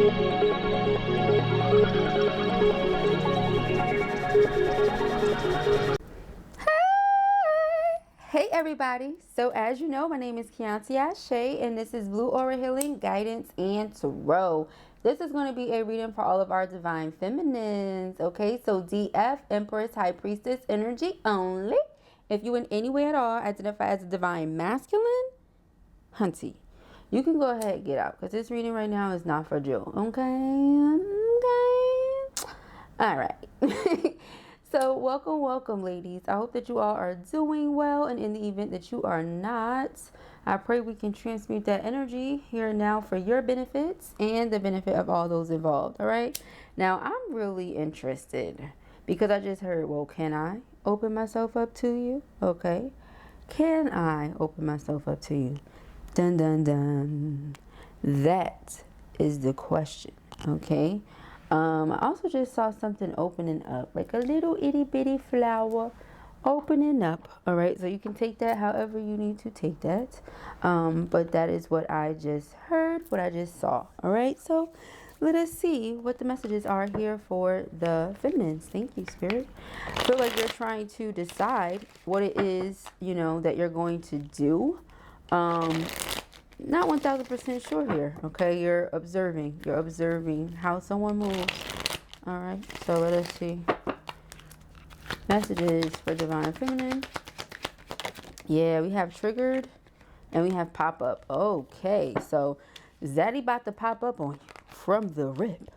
Hey everybody, so as you know, my name is Kianti Ayshea and this is Blue Aura Healing, Guidance, and Tarot. This is going to be a reading for all of our Divine Feminines, okay? So DF, Empress, High Priestess energy only. If you in any way at all identify as a Divine Masculine, hunty, you can go ahead and get out because this reading right now is not for Jill, okay? All right. So welcome ladies. I hope that you all are doing well, and in the event that you are not, I pray we can transmute that energy here and now for your benefits and the benefit of all those involved. All right, now I'm really interested because I just heard, well, can I open myself up to you? Okay, can I open myself up to you? Dun dun dun. That is the question. Okay. I also just saw something opening up, like a little itty bitty flower opening up. All right, so you can take that however you need to take that, but that is what I just heard, what I just saw. All right, so let us see what the messages are here for the feminines. Thank you, Spirit. I feel like you're trying to decide what it is, you know, that you're going to do. Not 1000% sure here. Okay, you're observing how someone moves. All right, so let us see messages for Divine Feminine. Yeah, we have triggered and we have pop up. Okay, so Zaddy about to pop up on you from the rip.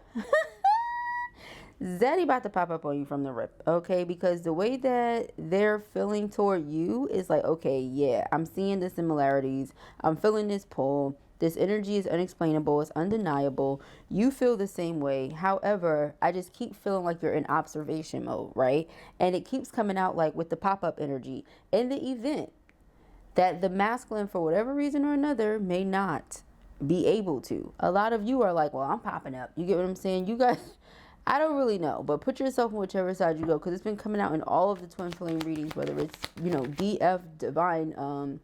Zaddy about to pop up on you from the rip, okay? Because the way that they're feeling toward you is like, okay, yeah, I'm seeing the similarities. I'm feeling this pull. This energy is unexplainable. It's undeniable. You feel the same way. However, I just keep feeling like you're in observation mode, right? And it keeps coming out like with the pop-up energy. In the event that the masculine, for whatever reason or another, may not be able to. A lot of you are like, well, I'm popping up. You get what I'm saying? You guys... I don't really know, but put yourself on whichever side you go, because it's been coming out in all of the twin flame readings, whether it's, you know, DF Divine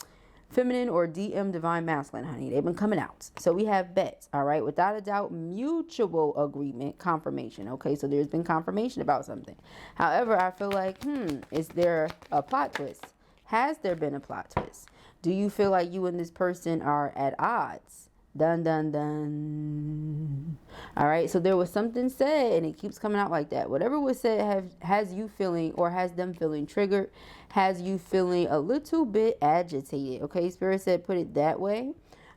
Feminine or DM Divine Masculine, honey. They've been coming out. So we have bets, all right? Without a doubt, mutual agreement, confirmation, okay? So there's been confirmation about something. However, I feel like, is there a plot twist? Has there been a plot twist? Do you feel like you and this person are at odds? Dun dun dun. All right, so there was something said and it keeps coming out like that. Whatever was said has you feeling, or has them feeling triggered, has you feeling a little bit agitated. Okay, Spirit said put it that way.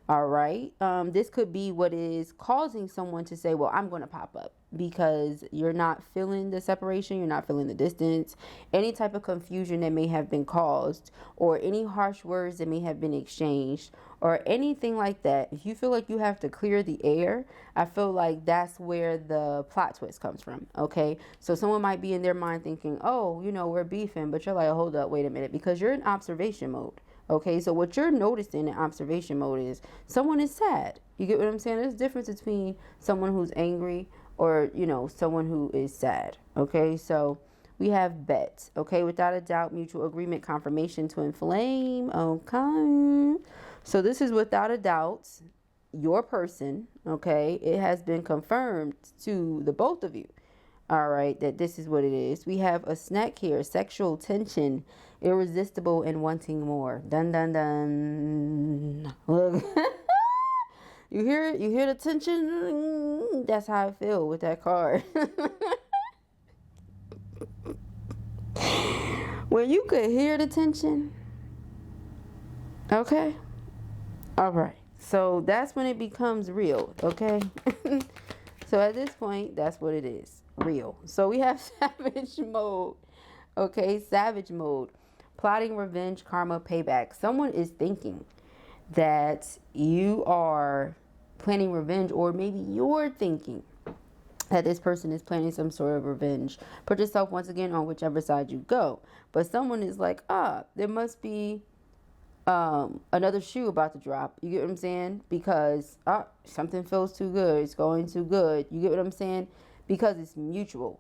All right, this could be what is causing someone to say, well, I'm going to pop up, because you're not feeling the separation, you're not feeling the distance, any type of confusion that may have been caused, or any harsh words that may have been exchanged, or anything like that. If you feel like you have to clear the air, I feel like that's where the plot twist comes from. Okay, so someone might be in their mind thinking, oh, you know, we're beefing, but you're like, hold up, wait a minute, because you're in observation mode. Okay, so what you're noticing in observation mode is someone is sad. You get what I'm saying? There's a difference between someone who's angry or, you know, someone who is sad. Okay, so we have bet. Okay, without a doubt, mutual agreement, confirmation, twin flame. Okay, so this is without a doubt your person. Okay, it has been confirmed to the both of you. All right, that this is what it is. We have a snack here, sexual tension, irresistible and wanting more. Dun dun dun. Look. You hear the tension? That's how I feel with that card. When you could hear the tension. Okay. All right. So that's when it becomes real, okay? So at this point, that's what it is. Real. So we have savage mode. Okay, savage mode. Plotting revenge, karma, payback. Someone is thinking that you are planning revenge, or maybe you're thinking that this person is planning some sort of revenge. Put yourself once again on whichever side you go. But someone is like, there must be another shoe about to drop. You get what I'm saying? Because something feels too good. It's going too good. You get what I'm saying? Because it's mutual,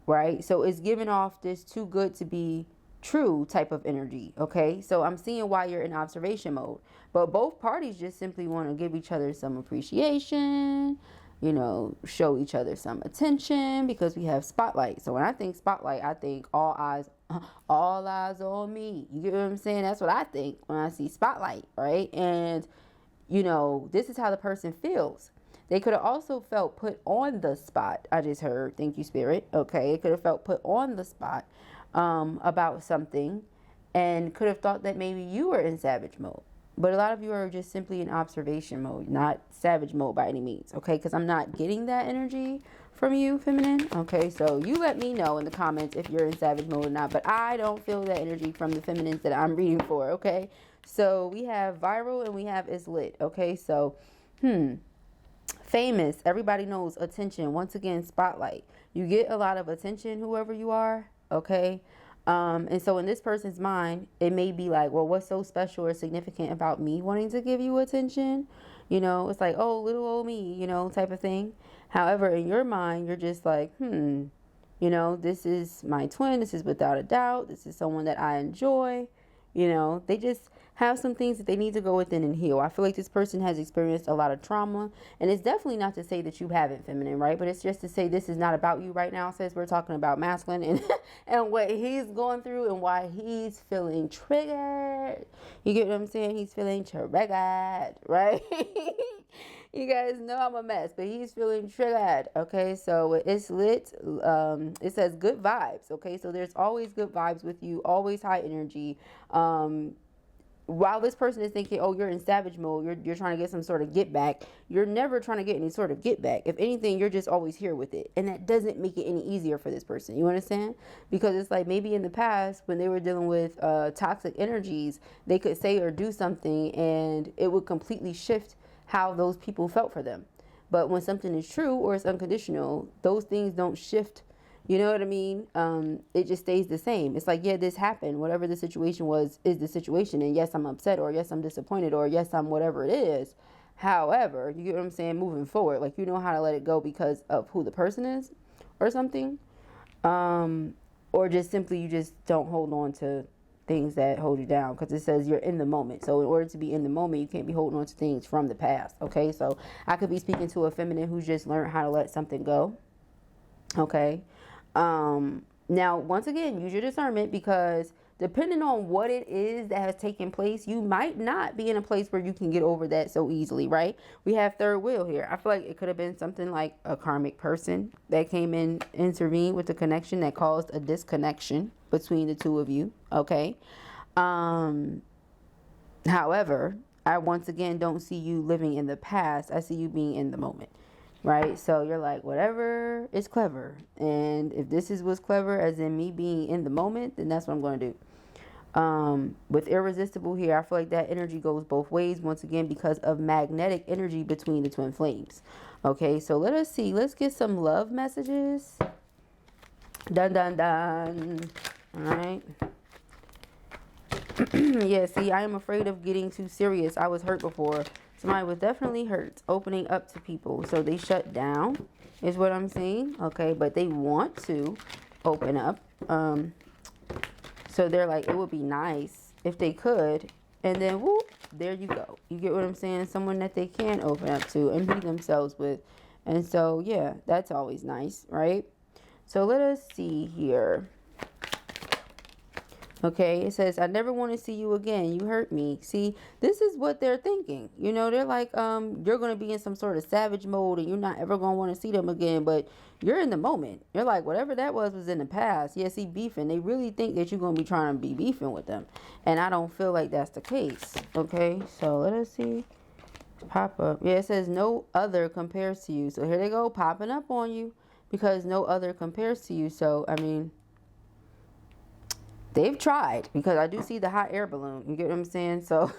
right? So it's giving off this too good to be true type of energy. Okay, so I'm seeing why you're in observation mode, but both parties just simply want to give each other some appreciation, you know, show each other some attention because we have spotlight. So when I think spotlight, I think all eyes on me. You get what I'm saying? That's what I think when I see spotlight, right? And, you know, this is how the person feels. They could have also felt put on the spot. I just heard, thank you, Spirit. Okay, it could have felt put on the spot about something, and could have thought that maybe you were in savage mode. But a lot of you are just simply in observation mode, not savage mode by any means, okay? Because I'm not getting that energy from you, feminine, okay? So you let me know in the comments if you're in savage mode or not, but I don't feel that energy from the feminines that I'm reading for, okay? So we have viral and we have is lit, okay? So, famous, everybody knows attention. Once again, spotlight. You get a lot of attention, whoever you are, okay? And so in this person's mind, it may be like, well, what's so special or significant about me wanting to give you attention? You know, it's like, oh, little old me, you know, type of thing. However, in your mind, you're just like, you know, this is my twin. This is without a doubt. This is someone that I enjoy. You know, they just have some things that they need to go within and heal. I feel like this person has experienced a lot of trauma. And it's definitely not to say that you haven't, feminine, right? But it's just to say this is not about you right now. Says we're talking about masculine and, and what he's going through and why he's feeling triggered. You get what I'm saying? He's feeling triggered, right? You guys know I'm a mess, but he's feeling triggered. Okay, so it's lit. It says good vibes. Okay, so there's always good vibes with you, always high energy. While this person is thinking, oh, you're in savage mode, you're trying to get some sort of get back, you're never trying to get any sort of get back. If anything, you're just always here with it. And that doesn't make it any easier for this person. You understand? Because it's like maybe in the past when they were dealing with toxic energies, they could say or do something and it would completely shift how those people felt for them. But when something is true or it's unconditional, those things don't shift. You know what I mean? It just stays the same. It's like, yeah, this happened. Whatever the situation was is the situation. And yes, I'm upset, or yes, I'm disappointed, or yes, I'm whatever it is. However, you get what I'm saying? Moving forward, like you know how to let it go because of who the person is or something. Or just simply you just don't hold on to things that hold you down, because it says you're in the moment. So in order to be in the moment, you can't be holding on to things from the past. Okay, so I could be speaking to a feminine who's just learned how to let something go. Okay. Now, once again, use your discernment, because depending on what it is that has taken place, you might not be in a place where you can get over that so easily, right? We have third wheel here. I feel like it could have been something like a karmic person that came in, intervened with the connection that caused a disconnection between the two of you, okay? However, I once again don't see you living in the past. I see you being in the moment. Right? So you're like, whatever is clever. And if this is what's clever, as in me being in the moment, then that's what I'm going to do. With irresistible here, I feel like that energy goes both ways, once again, because of magnetic energy between the twin flames. Okay, so let us see. Let's get some love messages. Dun, dun, dun. All right. Yeah, see, I am afraid of getting too serious. I was hurt before. Somebody was definitely hurt opening up to people. So they shut down is what I'm saying. Okay, but they want to open up. So they're like, it would be nice if they could. And then, whoop, there you go. You get what I'm saying? Someone that they can open up to and be themselves with. And so, yeah, that's always nice, right? So let us see here. Okay, it says, I never want to see you again. You hurt me. See, this is what they're thinking. You know, they're like, you're going to be in some sort of savage mode and you're not ever going to want to see them again. But you're in the moment. You're like, whatever that was in the past. Yeah, see, beefing. They really think that you're going to be trying to be beefing with them. And I don't feel like that's the case. Okay, so let us see. Pop up. Yeah, it says no other compares to you. So here they go, popping up on you because no other compares to you. So, I mean, they've tried, because I do see the hot air balloon. You get what I'm saying? So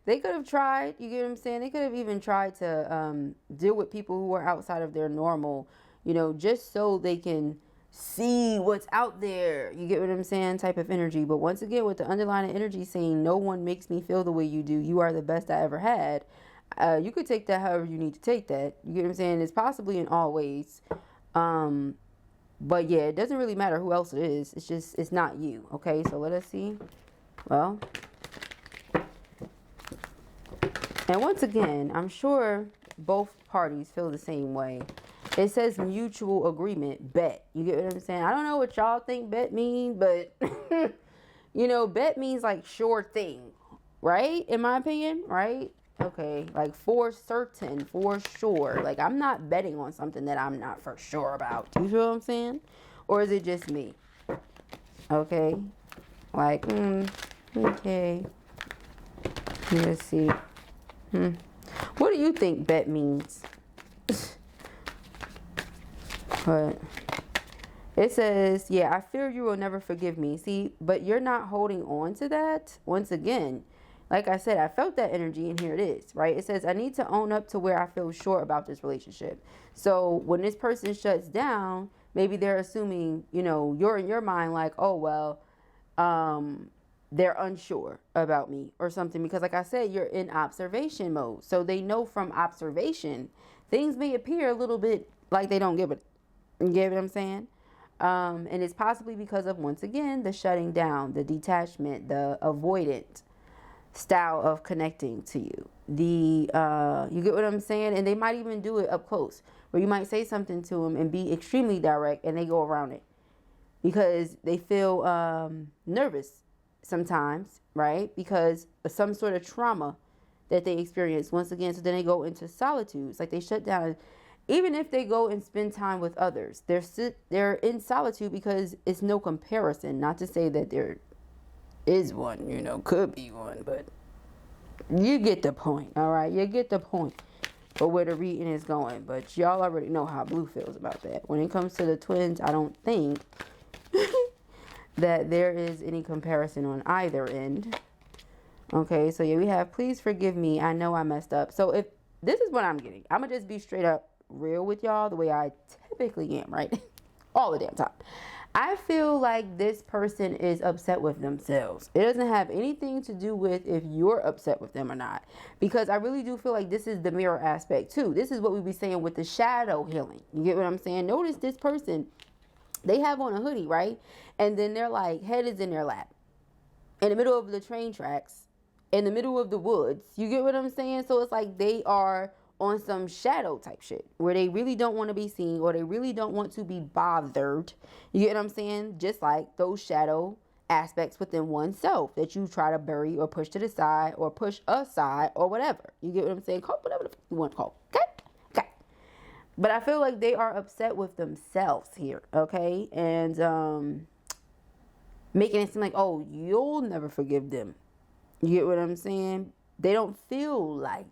they could have tried. You get what I'm saying? They could have even tried to deal with people who are outside of their normal, you know, just so they can see what's out there. You get what I'm saying? Type of energy. But once again, with the underlying energy saying no one makes me feel the way you do. You are the best I ever had. You could take that however you need to take that. You get what I'm saying? It's possibly in all ways. But yeah, it doesn't really matter who else it is. It's just, it's not you. Okay, so let us see. Well, and once again, I'm sure both parties feel the same way. It says mutual agreement, bet. You get what I'm saying? I don't know what y'all think bet means, but you know, bet means like sure thing, right? In my opinion, right? Okay, like for certain, for sure. Like I'm not betting on something that I'm not for sure about. You feel what I'm saying? Or is it just me? Okay, like okay. Let's see. What do you think bet means? But it says, yeah, I fear you will never forgive me. See, but you're not holding on to that. Once again, like I said, I felt that energy, and here it is, right? It says, I need to own up to where I feel sure about this relationship. So when this person shuts down, maybe they're assuming, you know, you're in your mind like, oh, well, they're unsure about me or something. Because like I said, you're in observation mode. So they know from observation, things may appear a little bit like they don't give it. You get what I'm saying? And it's possibly because of, once again, the shutting down, the detachment, the avoidant style of connecting to you. You get what I'm saying? And they might even do it up close, where you might say something to them and be extremely direct, and they go around it because they feel nervous sometimes, right? Because of some sort of trauma that they experience. Once again, so then they go into solitude. It's like they shut down. Even if they go and spend time with others, they're in solitude because it's no comparison. Not to say that there is one, you know, could be one, but you get the point, all right? You get the point for where the reading is going. But y'all already know how Blue feels about that. When it comes to the twins, I don't think that there is any comparison on either end. Okay, so yeah, we have, please forgive me. I know I messed up. So if this is what I'm getting, I'm going to just be straight up real with y'all the way I typically am, right? All the damn time. I feel like this person is upset with themselves. It doesn't have anything to do with if you're upset with them or not, because I really do feel like this is the mirror aspect too. This is what we be saying with the shadow healing. You get what I'm saying? Notice this person, they have on a hoodie, right? And then they're like, head is in their lap in the middle of the train tracks, in the middle of the woods. You get what I'm saying? So it's like they are on some shadow type shit where they really don't want to be seen, or they really don't want to be bothered. You get what I'm saying? Just like those shadow aspects within oneself that you try to bury or push to the side or push aside or whatever. You get what I'm saying? Call whatever the fuck you want to call. Okay. But I feel like they are upset with themselves here. Okay. And making it seem like, oh, you'll never forgive them. You get what I'm saying? They don't feel like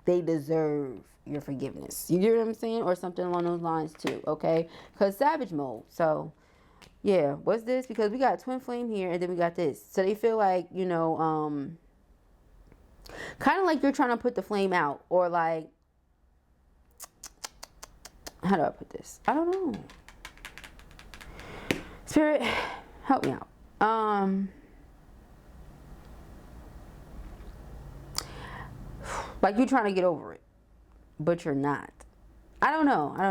they deserve your forgiveness. You get what I'm saying? Or something along those lines too, okay? Because savage mode. So, yeah. What's this? Because we got twin flame here, and then we got this. So they feel like, you know, kind of like you're trying to put the flame out. Or like, how do I put this? I don't know. Spirit, help me out. Like you're trying to get over it, but you're not. I don't know. Like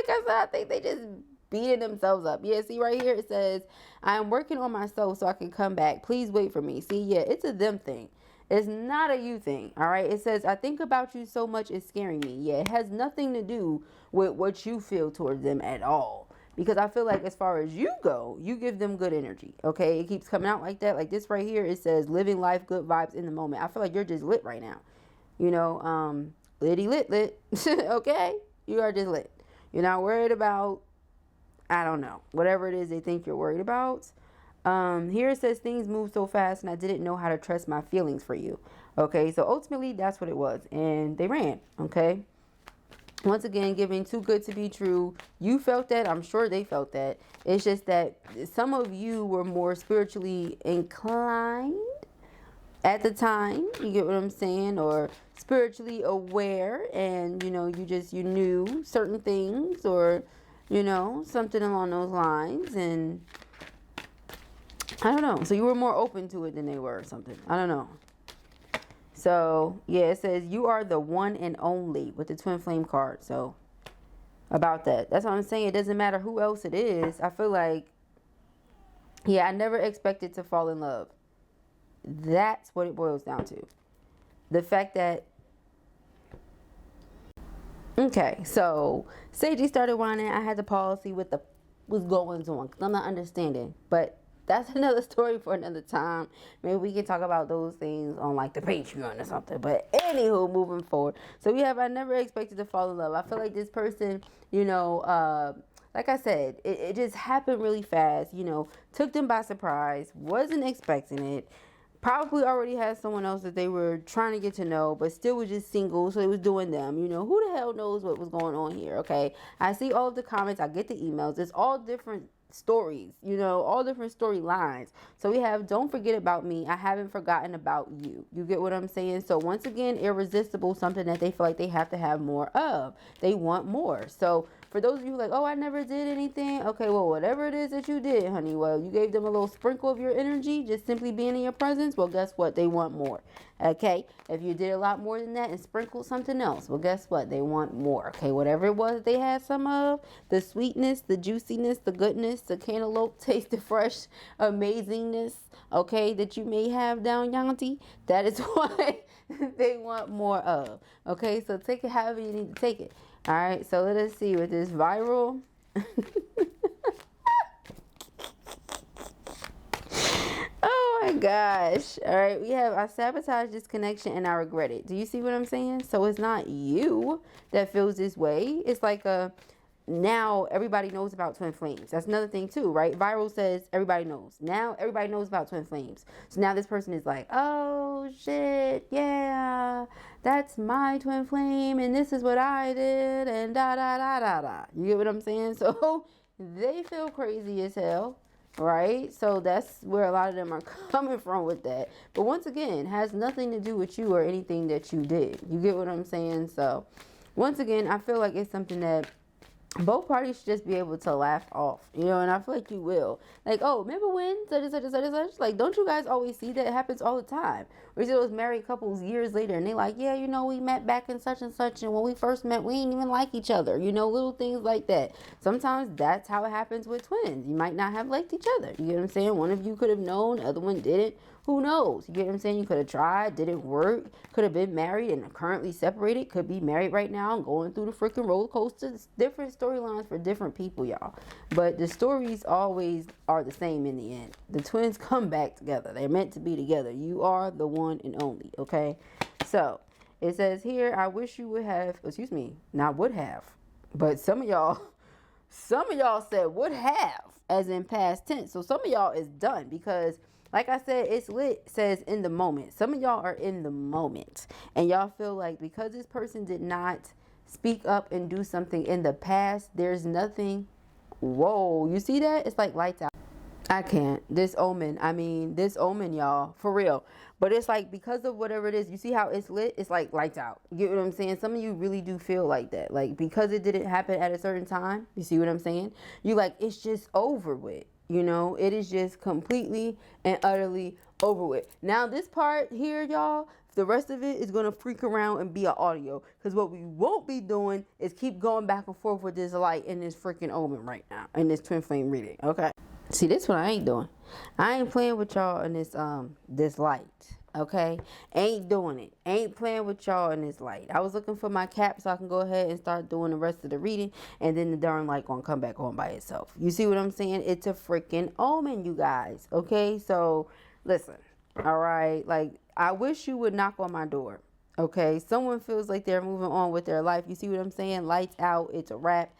I said, I think they just beating themselves up. Yeah, see right here, it says, I am working on myself so I can come back. Please wait for me. See, yeah, it's a them thing. It's not a you thing, all right? It says, I think about you so much it's scaring me. Yeah, it has nothing to do with what you feel towards them at all. Because I feel like as far as you go, you give them good energy, okay? It keeps coming out like that. Like this right here, it says, living life, good vibes in the moment. I feel like you're just lit right now. You know, litty lit, okay? You are just lit. You're not worried about, I don't know, whatever it is they think you're worried about. Here it says, things move so fast and I didn't know how to trust my feelings for you. Okay, so ultimately that's what it was. And they ran, okay? Once again, giving too good to be true. You felt that. I'm sure they felt that. It's just that some of you were more spiritually inclined at the time. You get what I'm saying? Or spiritually aware. And, you know, you knew certain things. Or, you know, something along those lines. And I don't know. So you were more open to it than they were or something. I don't know. So, yeah, it says, you are the one and only with the twin flame card. So, about that. That's what I'm saying. It doesn't matter who else it is. I feel like, yeah, I never expected to fall in love. That's what it boils down to. The fact that Okay, so Sage started whining. I had to pause, see what the was going on, because I'm not understanding. But that's another story for another time. Maybe we can talk about those things on like the Patreon or something. But anywho, moving forward. So we have I never expected to fall in love. I feel like this person, you know, like I said, it just happened really fast, you know, took them by surprise, wasn't expecting it. Probably already had someone else that they were trying to get to know, but still was just single, so it was doing them. You know, who the hell knows what was going on here, okay? I see all of the comments, I get the emails. It's all different stories, you know, all different storylines. So we have don't forget about me. I haven't forgotten about you. You get what I'm saying? So once again, irresistible, something that they feel like they have to have more of. They want more. So for those of you like, oh, I never did anything. Okay, well, whatever it is that you did, honey, well, you gave them a little sprinkle of your energy, just simply being in your presence. Well, guess what? They want more. Okay, if you did a lot more than that and sprinkled something else, well, guess what? They want more. Okay, whatever it was they had some of, the sweetness, the juiciness, the goodness, the cantaloupe taste, the fresh amazingness, okay, that you may have down Yanti, that is what they want more of. Okay, so take it however you need to take it. All right, so let us see with this viral. Oh my gosh. All right, we have I sabotaged this connection and I regret it. Do you see what I'm saying? So it's not you that feels this way. It's like now everybody knows about twin flames. That's another thing too, right? Viral says everybody knows. Now everybody knows about twin flames. So now this person is like, oh shit, yeah, that's my twin flame and this is what I did and da da da da da. You get what I'm saying? So they feel crazy as hell, right? So that's where a lot of them are coming from with that. But once again, has nothing to do with you or anything that you did. You get what I'm saying? So once again, I feel like it's something that both parties should just be able to laugh off, you know, and I feel like you will. Like, oh, remember when such and such and such and such? Like, don't you guys always see that? It happens all the time. We see those married couples years later, and they like, yeah, you know, we met back in such and such, and when we first met, we didn't even like each other. You know, little things like that. Sometimes that's how it happens with twins. You might not have liked each other. You get what I'm saying? One of you could have known, the other one didn't. Who knows? You get what I'm saying? You could have tried, didn't work, could have been married and currently separated, could be married right now and going through the freaking roller coaster. It's different storylines for different people, y'all. But the stories always are the same in the end. The twins come back together. They're meant to be together. You are the one and only, okay? So, it says here, I wish you would have, excuse me, not would have, but some of y'all said would have, as in past tense. So some of y'all is done because like I said, it's lit says in the moment. Some of y'all are in the moment. And y'all feel like because this person did not speak up and do something in the past, there's nothing. Whoa, you see that? It's like lights out. I can't. This omen, y'all, for real. But it's like because of whatever it is, you see how it's lit? It's like lights out. You get what I'm saying? Some of you really do feel like that. Like because it didn't happen at a certain time, you see what I'm saying? You like, it's just over with. You know, it is just completely and utterly over with. Now, this part here, y'all, the rest of it is going to freak around and be an audio. Because what we won't be doing is keep going back and forth with this light and this freaking omen right now. In this twin flame reading, okay? See, this one I ain't doing. I ain't playing with y'all in this light. Okay, ain't doing it. Ain't playing with y'all in this light. I was looking for my cap so I can go ahead and start doing the rest of the reading, and then the darn light gonna come back on by itself. You see what I'm saying? It's a freaking omen, you guys. Okay, so listen. All right, like I wish you would knock on my door. Okay, someone feels like they're moving on with their life. You see what I'm saying? Lights out. It's a wrap.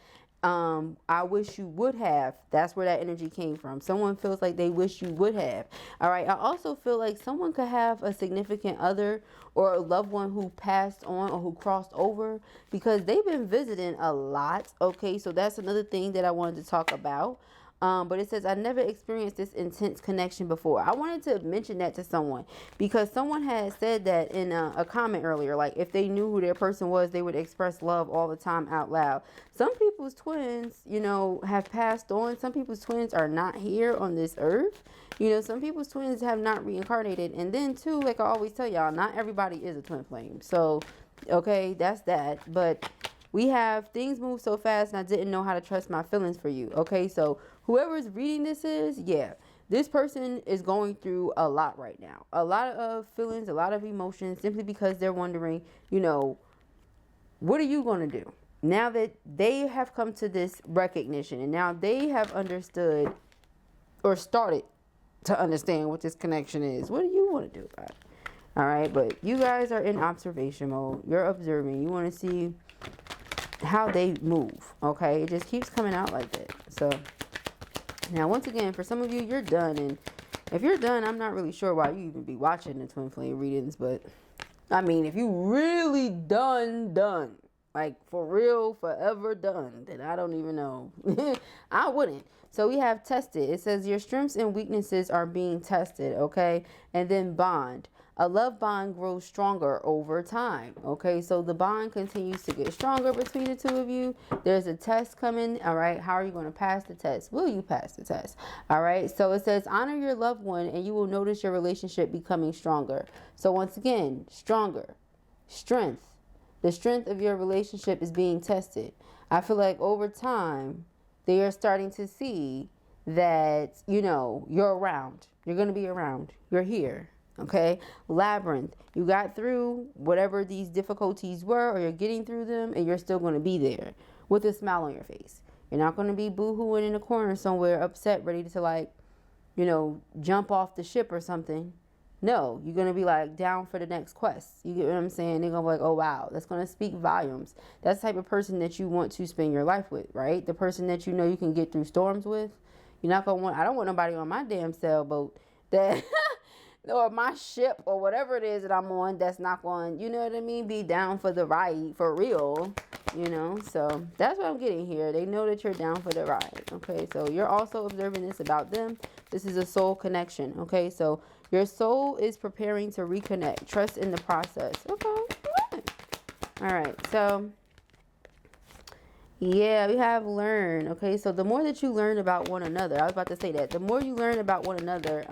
I wish you would have. That's where that energy came from. Someone feels like they wish you would have. All right. I also feel like someone could have a significant other or a loved one who passed on or who crossed over because they've been visiting a lot. Okay. So that's another thing that I wanted to talk about. But it says, I never experienced this intense connection before. I wanted to mention that to someone because someone had said that in a comment earlier, like if they knew who their person was, they would express love all the time out loud. Some people's twins, you know, have passed on. Some people's twins are not here on this earth. You know, some people's twins have not reincarnated. And then too, like I always tell y'all, not everybody is a twin flame. So, okay, that's that. But we have things move so fast and I didn't know how to trust my feelings for you. Okay, so whoever's reading this this person is going through a lot right now. A lot of feelings, a lot of emotions, simply because they're wondering, you know, what are you going to do? now that they have come to this recognition and now they have understood or started to understand what this connection is, what do you want to do about it? All right, but you guys are in observation mode. You're observing. You want to see how they move, okay? It just keeps coming out like that. So now, once again, for some of you, you're done. And if you're done, I'm not really sure why you even be watching the twin flame readings. But, I mean, if you really done, like for real, forever done, then I don't even know. I wouldn't. So we have tested. It says your strengths and weaknesses are being tested, okay? And then bond. A love bond grows stronger over time, okay? So the bond continues to get stronger between the two of you. There's a test coming, all right? How are you going to pass the test? Will you pass the test? All right? So it says honor your loved one and you will notice your relationship becoming stronger. So once again, stronger, strength. The strength of your relationship is being tested. I feel like over time, they are starting to see that, you know, you're around. You're going to be around. You're here. Okay, labyrinth, you got through whatever these difficulties were, or you're getting through them, and you're still going to be there with a smile on your face. You're not going to be boo-hooing in a corner somewhere, upset, ready to, like, you know, jump off the ship or something. No, you're going to be like down for the next quest. You get what I'm saying? They're going to be like, oh, wow, that's going to speak volumes. That's the type of person that you want to spend your life with, right? The person that you know you can get through storms with. You're not going to want, I don't want nobody on my damn sailboat that... or my ship or whatever it is that I'm on that's not going, you know what I mean, be down for the ride for real, you know. So that's what I'm getting here. They know that you're down for the ride, okay? So you're also observing this about them. This is a soul connection, okay? So your soul is preparing to reconnect. Trust in the process, okay? All right, so yeah, we have learn, okay? So the more that you learn about one another, I was about to say that, the more you learn about one another,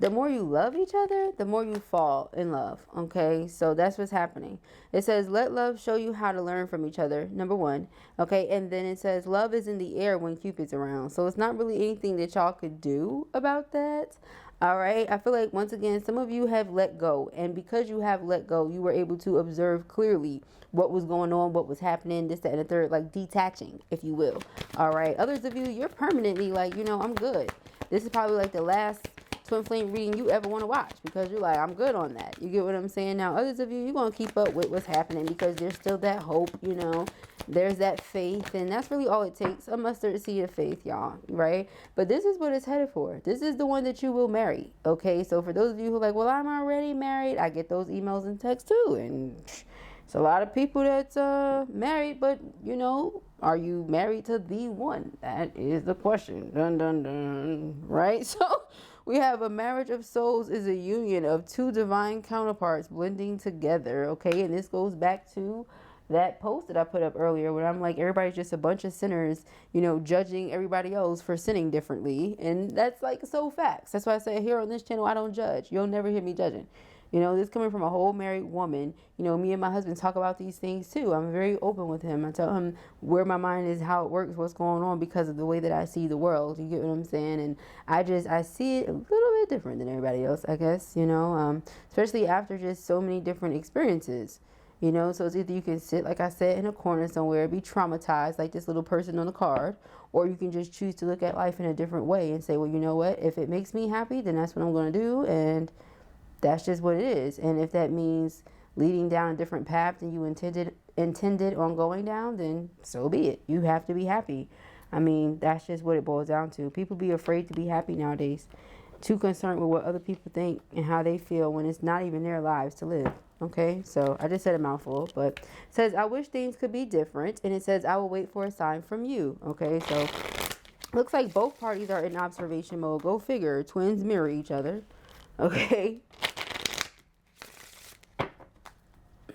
the more you love each other, the more you fall in love, okay? So that's what's happening. It says, let love show you how to learn from each other, number one, okay? And then it says, love is in the air when Cupid's around. So it's not really anything that y'all could do about that, all right? I feel like, once again, some of you have let go. And because you have let go, you were able to observe clearly what was going on, what was happening, this, that, and the third, like detaching, if you will, all right? Others of you, you're permanently like, you know, I'm good. This is probably like the last twin flame reading you ever want to watch, because you're like, I'm good on that. You get what I'm saying? Now, others of you, you're going to keep up with what's happening because there's still that hope, you know. There's that faith, and that's really all it takes. A mustard seed of faith, y'all, right? But this is what it's headed for. This is the one that you will marry, okay? So for those of you who are like, well, I'm already married, I get those emails and texts too, and it's a lot of people that's married, but, you know, are you married to the one? That is the question. Dun, dun, dun, right? So we have a marriage of souls is a union of two divine counterparts blending together, okay? And this goes back to that post that I put up earlier where I'm like, everybody's just a bunch of sinners, you know, judging everybody else for sinning differently. And that's like so facts. That's why I say here on this channel, I don't judge. You'll never hear me judging. You know, this coming from a whole married woman. You know, me and my husband talk about these things too. I'm very open with him. I tell him where my mind is, how it works, what's going on, because of the way that I see the world. You get what I'm saying? And I see it a little bit different than everybody else, I guess, you know, especially after just so many different experiences. You know, so it's either you can sit, like I said, in a corner somewhere, be traumatized like this little person on the card, or you can just choose to look at life in a different way and say, well, you know what, if it makes me happy, then that's what I'm going to do, and that's just what it is. And if that means leading down a different path than you intended on going down, then so be it. You have to be happy. I mean, that's just what it boils down to. People be afraid to be happy nowadays. Too concerned with what other people think and how they feel when it's not even their lives to live. Okay, so I just said a mouthful, but it says, I wish things could be different. And it says, I will wait for a sign from you. Okay, so looks like both parties are in observation mode. Go figure. Twins mirror each other. Okay.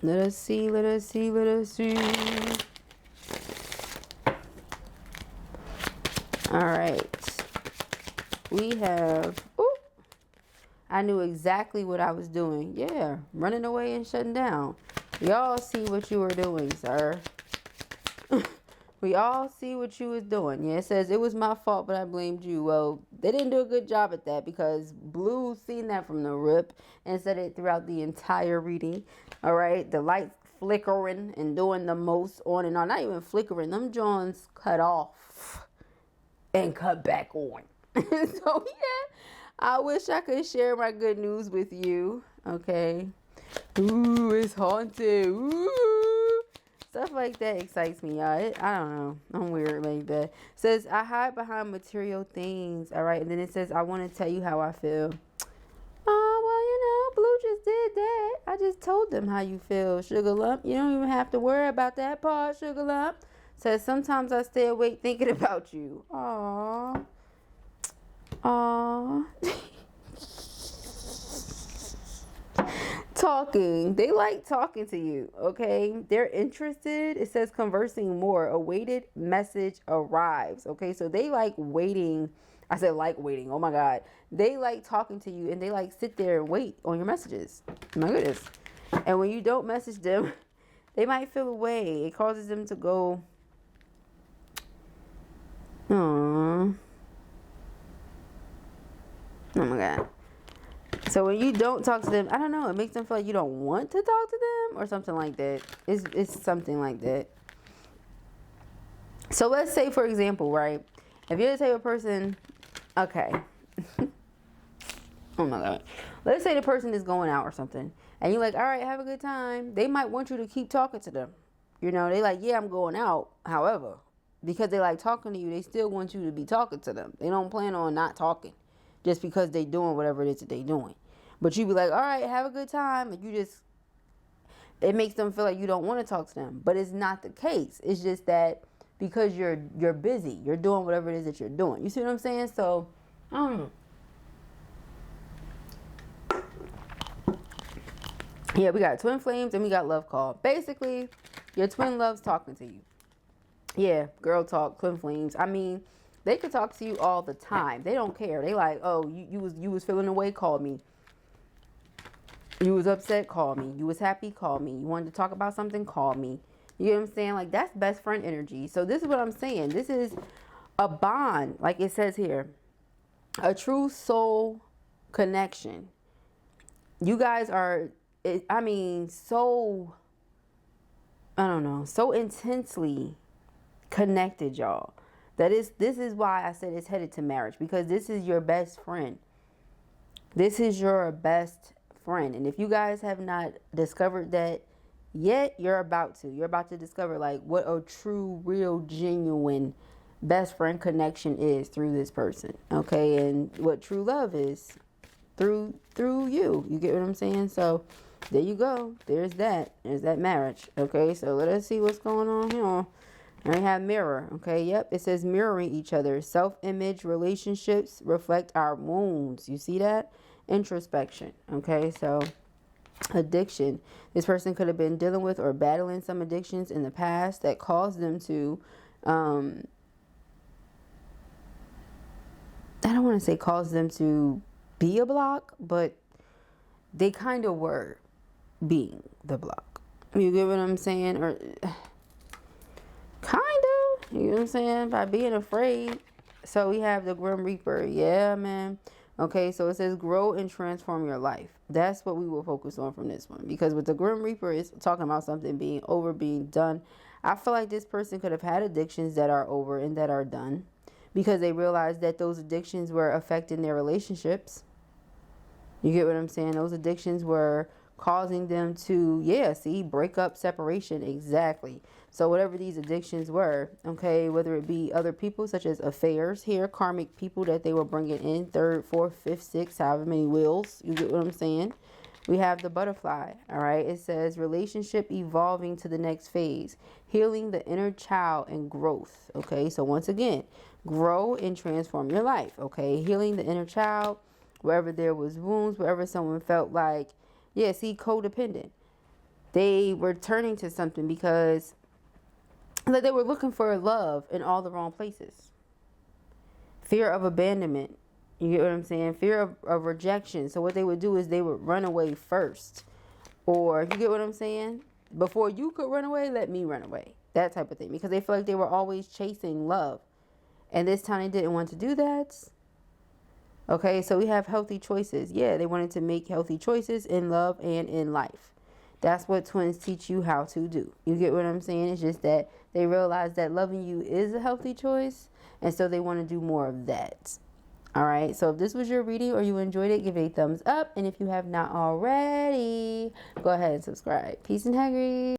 Let us see, let us see, let us see. All right. We have... I knew exactly what I was doing. Yeah, running away and shutting down. We all see what you were doing, sir. We all see what you was doing. Yeah, it says, it was my fault, but I blamed you. Well, they didn't do a good job at that because Blue seen that from the rip and said it throughout the entire reading. All right, the light flickering and doing the most on and on. Not even flickering. Them joints cut off and cut back on. So yeah, I wish I could share my good news with you. Okay. Ooh, it's haunted. Ooh. Stuff like that excites me, y'all. I don't know. I'm weird like that. It says, I hide behind material things. All right. And then it says, I want to tell you how I feel. Oh, well, Blue just did that. I just told them how you feel, Sugar Lump. You don't even have to worry about that part, Sugar Lump. Says, sometimes I stay awake thinking about you. Aww. Aww. Talking. They like talking to you, okay? They're interested. It says conversing more. Awaited message arrives, okay? So they like waiting. I said like waiting. Oh my God. They like talking to you and they like sit there and wait on your messages. My goodness. And when you don't message them, they might feel away. It causes them to go, aww. Oh my God. So when you don't talk to them, I don't know, it makes them feel like you don't want to talk to them or something like that. It's something like that. So let's say, for example, right? If you're the type of person, okay. Oh my God. Let's say the person is going out or something and you're like, all right, have a good time. They might want you to keep talking to them. You know, they like, yeah, I'm going out. However, because they like talking to you, they still want you to be talking to them. They don't plan on not talking just because they doing whatever it is that they doing. But you be like, all right, have a good time. And it makes them feel like you don't want to talk to them. But it's not the case. It's just that because you're busy, you're doing whatever it is that you're doing. You see what I'm saying? So, yeah, we got twin flames and we got love call. Basically, your twin love's talking to you. Yeah, girl talk, twin flames. I mean, they could talk to you all the time. They don't care. They like, oh, you was feeling away, call me. You was upset, call me. You was happy, call me. You wanted to talk about something, call me. You know what I'm saying? Like, that's best friend energy. So this is what I'm saying. This is a bond, like it says here. A true soul connection. You guys are, I mean, so, I don't know, so intensely connected, y'all. This is why I said it's headed to marriage. Because this is your best friend. This is your best friend. And if you guys have not discovered that yet, you're about to. You're about to discover like what a true, real, genuine best friend connection is through this person. Okay, and what true love is through you. You get what I'm saying? So there you go. There's that. There's that marriage. Okay, so let us see what's going on here. And we have mirror. Okay, yep. It says mirroring each other. Self-image relationships reflect our wounds. You see that? Introspection. Okay, so addiction. This person could have been dealing with or battling some addictions in the past that caused them to, I don't want to say cause them to be a block, but they kind of were being the block. You get what I'm saying? Or kind of, you know what I'm saying? By being afraid. So we have the Grim Reaper. Yeah, man. Okay, so it says grow and transform your life. That's what we will focus on from this one. Because with the Grim Reaper, it's talking about something being over, being done. I feel like this person could have had addictions that are over and that are done. Because they realized that those addictions were affecting their relationships. You get what I'm saying? Those addictions were causing them to, yeah, see, break up, separation. Exactly. So whatever these addictions were, okay, whether it be other people such as affairs here, karmic people that they were bringing in, third, fourth, fifth, sixth, however many wheels. You get what I'm saying? We have the butterfly. All right. It says relationship evolving to the next phase, healing the inner child and growth. Okay. So once again, grow and transform your life. Okay. Healing the inner child, wherever there was wounds, wherever someone felt like, yeah, see, codependent. They were turning to something because like they were looking for love in all the wrong places. Fear of abandonment. You get what I'm saying? Fear of rejection. So what they would do is they would run away first. Or, you get what I'm saying? Before you could run away, let me run away. That type of thing. Because they feel like they were always chasing love. And this time they didn't want to do that. Okay, so we have healthy choices. Yeah, they wanted to make healthy choices in love and in life. That's what twins teach you how to do. You get what I'm saying? It's just that they realize that loving you is a healthy choice, and so they want to do more of that. All right, so if this was your reading or you enjoyed it, give it a thumbs up. And if you have not already, go ahead and subscribe. Peace and Hagrid.